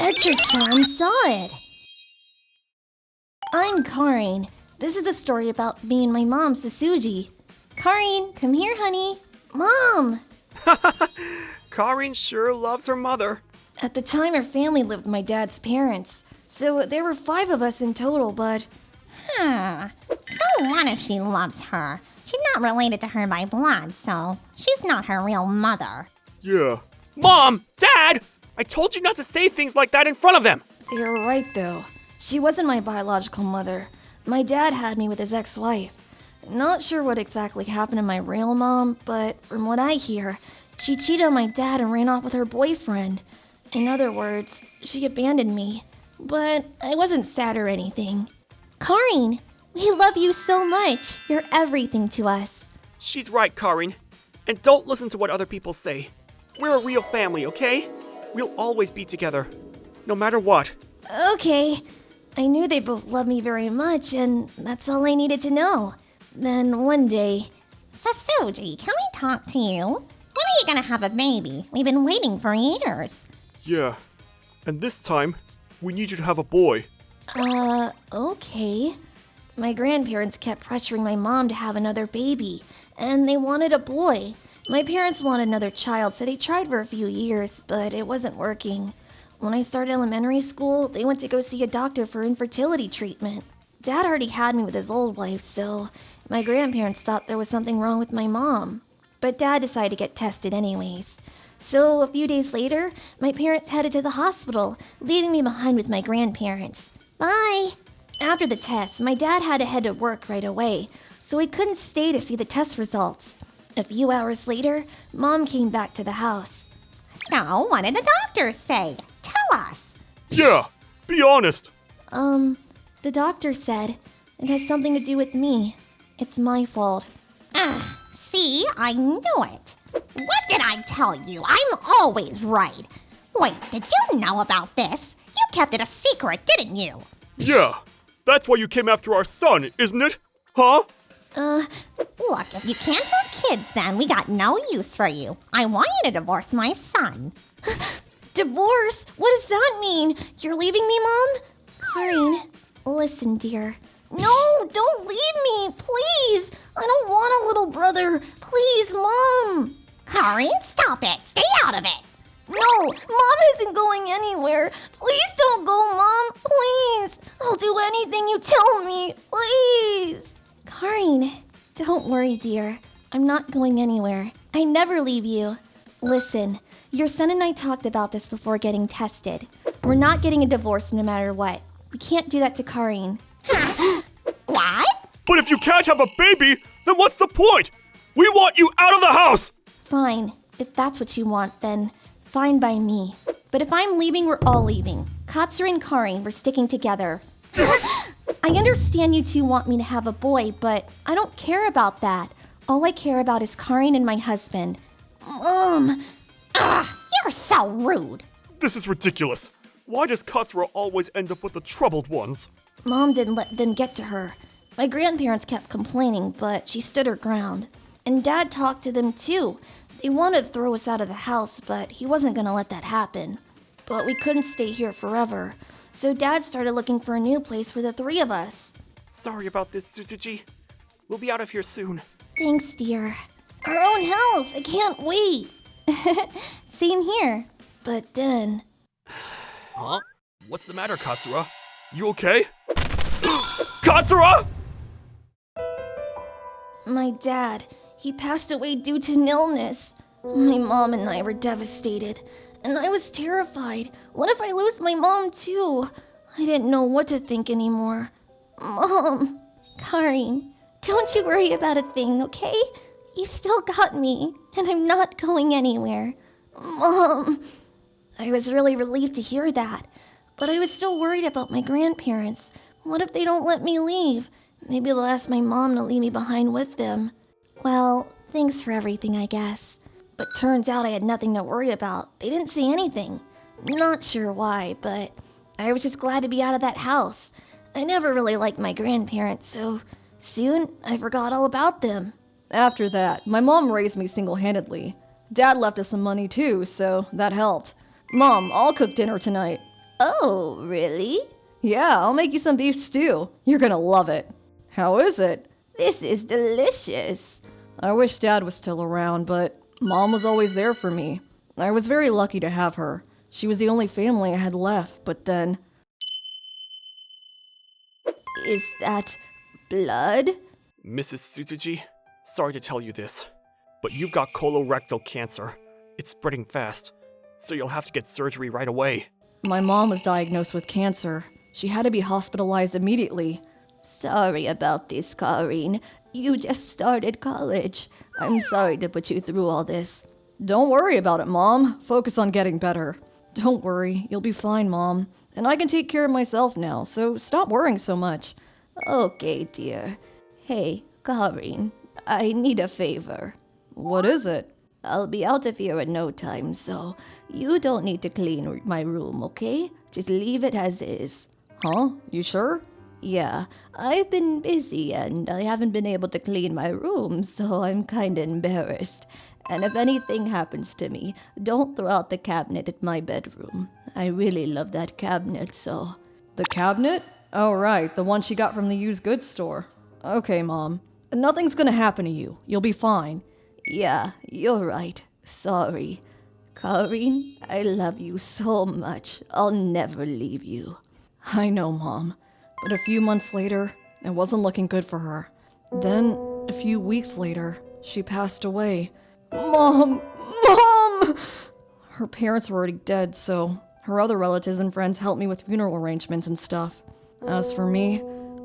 Etra-chan saw it! I'm Karin. This is the story about me and my mom, Sasuji. Karin, come here, honey. Mom! Karin sure loves her mother. At the time, her family lived with my dad's parents. So there were 5 of us in total, but... So what if she loves her? She's not related to her by blood, so she's not her real mother. Yeah. Mom! Dad! I told you not to say things like that in front of them! You're right, though. She wasn't my biological mother. My dad had me with his ex-wife. Not sure what exactly happened to my real mom, but from what I hear, she cheated on my dad and ran off with her boyfriend. In other words, she abandoned me. But I wasn't sad or anything. Karin, we love you so much. You're everything to us. She's right, Karin. And don't listen to what other people say. We're a real family, okay? We'll always be together, no matter what. Okay. I knew they both loved me very much, and that's all I needed to know. Then one day... Sasuji, can we talk to you? When are you gonna have a baby? We've been waiting for years. Yeah. And this time, we need you to have a boy. Okay. My grandparents kept pressuring my mom to have another baby, and they wanted a boy. My parents wanted another child, so they tried for a few years, but it wasn't working. When I started elementary school, they went to go see a doctor for infertility treatment. Dad already had me with his old wife, so my grandparents thought there was something wrong with my mom. But Dad decided to get tested anyways. So a few days later, my parents headed to the hospital, leaving me behind with my grandparents. Bye! After the test, my dad had to head to work right away, so he couldn't stay to see the test results. A few hours later, Mom came back to the house. So, what did the doctor say? Tell us. Yeah, be honest. The doctor said it has something to do with me. It's my fault. See, I knew it. What did I tell you? I'm always right. Wait, did you know about this? You kept it a secret, didn't you? Yeah, that's why you came after our son, isn't it? Huh? Look, if you can't have kids, then we got no use for you. I want you to divorce my son. Divorce? What does that mean? You're leaving me, Mom? Karin, listen, dear. No, don't leave me, please. I don't want a little brother. Please, Mom. Karin, stop it. Stay out of it. No, Mom isn't going anywhere. Please don't go, Mom. Please. I'll do anything you tell me. Please. Karin, don't worry, dear. I'm not going anywhere. I never leave you. Listen, your son and I talked about this before getting tested. We're not getting a divorce no matter what. We can't do that to Karin. What? But if you can't have a baby, then what's the point? We want you out of the house! Fine. If that's what you want, then fine by me. But if I'm leaving, we're all leaving. Katsura and Karin, we're sticking together. I understand you two want me to have a boy, but I don't care about that. All I care about is Karin and my husband. Mom! You're so rude. This is ridiculous. Why does Katsura always end up with the troubled ones? Mom didn't let them get to her. My grandparents kept complaining, but she stood her ground. And Dad talked to them too. They wanted to throw us out of the house, but he wasn't gonna let that happen. But we couldn't stay here forever. So Dad started looking for a new place for the 3 of us. Sorry about this, Suzuki. We'll be out of here soon. Thanks, dear. Our own house! I can't wait! Same here. But then... Huh? What's the matter, Katsura? You okay? Katsura! My dad, he passed away due to an illness. My mom and I were devastated, and I was terrified. What if I lose my mom too? I didn't know what to think anymore. Mom, Karin, don't you worry about a thing, okay? You still got me, and I'm not going anywhere. Mom! I was really relieved to hear that, but I was still worried about my grandparents. What if they don't let me leave? Maybe they'll ask my mom to leave me behind with them. Well, thanks for everything, I guess. But turns out I had nothing to worry about. They didn't say anything. Not sure why, but I was just glad to be out of that house. I never really liked my grandparents, so soon I forgot all about them. After that, my mom raised me single-handedly. Dad left us some money too, so that helped. Mom, I'll cook dinner tonight. Oh, really? Yeah, I'll make you some beef stew. You're gonna love it. How is it? This is delicious. I wish Dad was still around, but Mom was always there for me. I was very lucky to have her. She was the only family I had left, but then... Is that blood? Mrs. Suzuki, sorry to tell you this, but you've got colorectal cancer. It's spreading fast, so you'll have to get surgery right away. My mom was diagnosed with cancer. She had to be hospitalized immediately. Sorry about this, Karine. You just started college. I'm sorry to put you through all this. Don't worry about it, Mom. Focus on getting better. Don't worry, you'll be fine, Mom. And I can take care of myself now, so stop worrying so much. Okay, dear. Hey, Karine, I need a favor. What is it? I'll be out of here in no time, so you don't need to clean my room, okay? Just leave it as is. Huh? You sure? Yeah, I've been busy and I haven't been able to clean my room, so I'm kinda embarrassed. And if anything happens to me, don't throw out the cabinet at my bedroom. I really love that cabinet, so... The cabinet? Oh, right, the one she got from the used goods store. Okay, Mom. Nothing's gonna happen to you. You'll be fine. Yeah, you're right. Sorry. Karine, I love you so much. I'll never leave you. I know, Mom. But a few months later, it wasn't looking good for her. Then, a few weeks later, she passed away. Mom! Mom! Her parents were already dead, so her other relatives and friends helped me with funeral arrangements and stuff. As for me,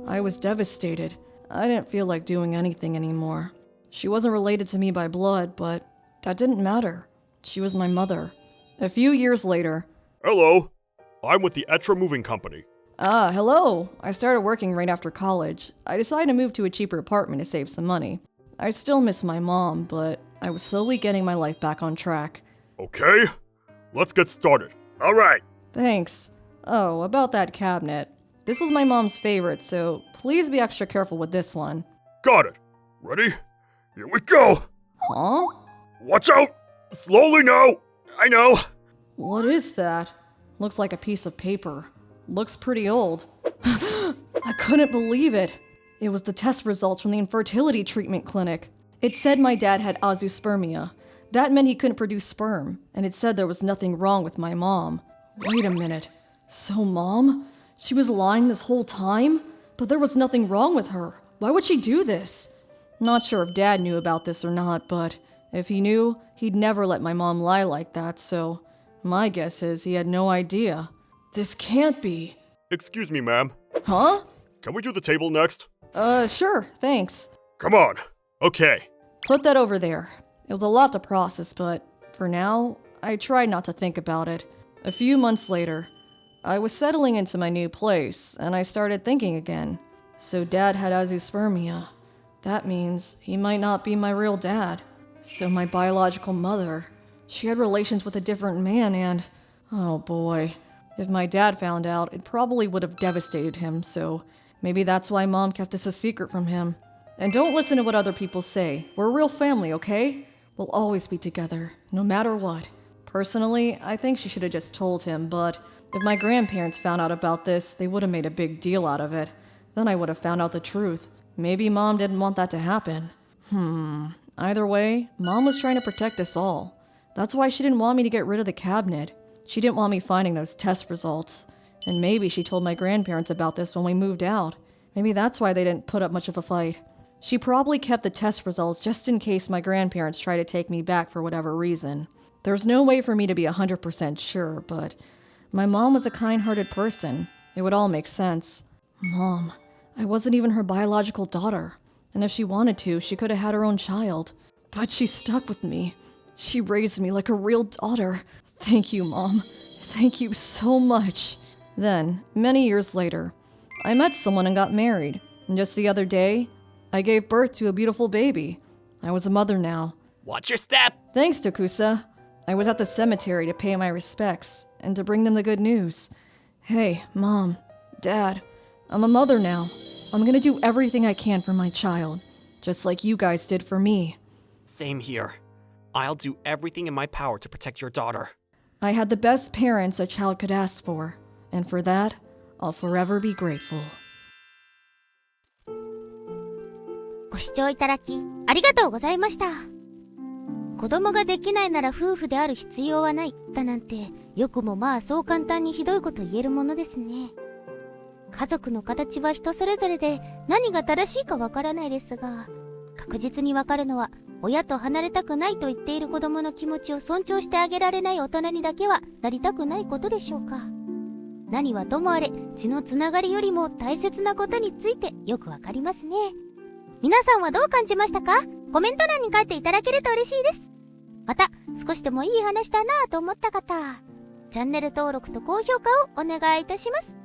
I was devastated. I didn't feel like doing anything anymore. She wasn't related to me by blood, but that didn't matter. She was my mother. A few years later... Hello, I'm with the Etra Moving Company. Ah, hello. I started working right after college. I decided to move to a cheaper apartment to save some money. I still miss my mom, but I was slowly getting my life back on track. Okay, let's get started. All right. Thanks. Oh, about that cabinet. This was my mom's favorite, so please be extra careful with this one. Got it. Ready? Here we go. Huh? Watch out. Slowly now. I know. What is that? Looks like a piece of paper. Looks pretty old. I couldn't believe it. It was the test results from the infertility treatment clinic. It said my dad had azoospermia. That meant he couldn't produce sperm, and it said there was nothing wrong with my mom. Wait a minute. So Mom? She was lying this whole time? But there was nothing wrong with her. Why would she do this? Not sure if Dad knew about this or not, but if he knew, he'd never let my mom lie like that, so my guess is he had no idea. This can't be. Excuse me, ma'am. Huh? Can we do the table next? Sure, thanks. Come on. Okay. Put that over there. It was a lot to process, but for now, I tried not to think about it. A few months later, I was settling into my new place, and I started thinking again. So Dad had azoospermia. That means he might not be my real dad. So my biological mother, she had relations with a different man and... oh boy. If my dad found out, it probably would have devastated him, so maybe that's why Mom kept this a secret from him. And don't listen to what other people say. We're a real family, okay? We'll always be together, no matter what. Personally, I think she should have just told him, but if my grandparents found out about this, they would have made a big deal out of it. Then I would have found out the truth. Maybe Mom didn't want that to happen. Either way, Mom was trying to protect us all. That's why she didn't want me to get rid of the cabinet. She didn't want me finding those test results. And maybe she told my grandparents about this when we moved out. Maybe that's why they didn't put up much of a fight. She probably kept the test results just in case my grandparents tried to take me back for whatever reason. There's no way for me to be 100% sure, but my mom was a kind-hearted person. It would all make sense. Mom, I wasn't even her biological daughter. And if she wanted to, she could have had her own child. But she stuck with me. She raised me like a real daughter. Thank you, Mom. Thank you so much. Then, many years later, I met someone and got married. And just the other day, I gave birth to a beautiful baby. I was a mother now. Watch your step! Thanks, Dokusa. I was at the cemetery to pay my respects and to bring them the good news. Hey, Mom, Dad, I'm a mother now. I'm gonna do everything I can for my child, just like you guys did for me. Same here. I'll do everything in my power to protect your daughter. I had the best parents a child could ask for. And for that, I'll forever be grateful. ご視聴いただきありがとうございました。子供ができないなら夫婦である必要はないだなんて、よくもまあそう簡単にひどいこと言えるものですね。家族の形は人それぞれで何が正しいかわからないですが、確実にわかるのは、親と離れたくないと言っている子供の気持ちを尊重してあげられない大人にだけはなりたくないことでしょうか。何はともあれ、血のつながりよりも大切なことについてよくわかりますね。皆さんはどう感じましたか？コメント欄に書いていただけると嬉しいです。また、少しでもいい話だなぁと思った方、チャンネル登録と高評価をお願いいたします。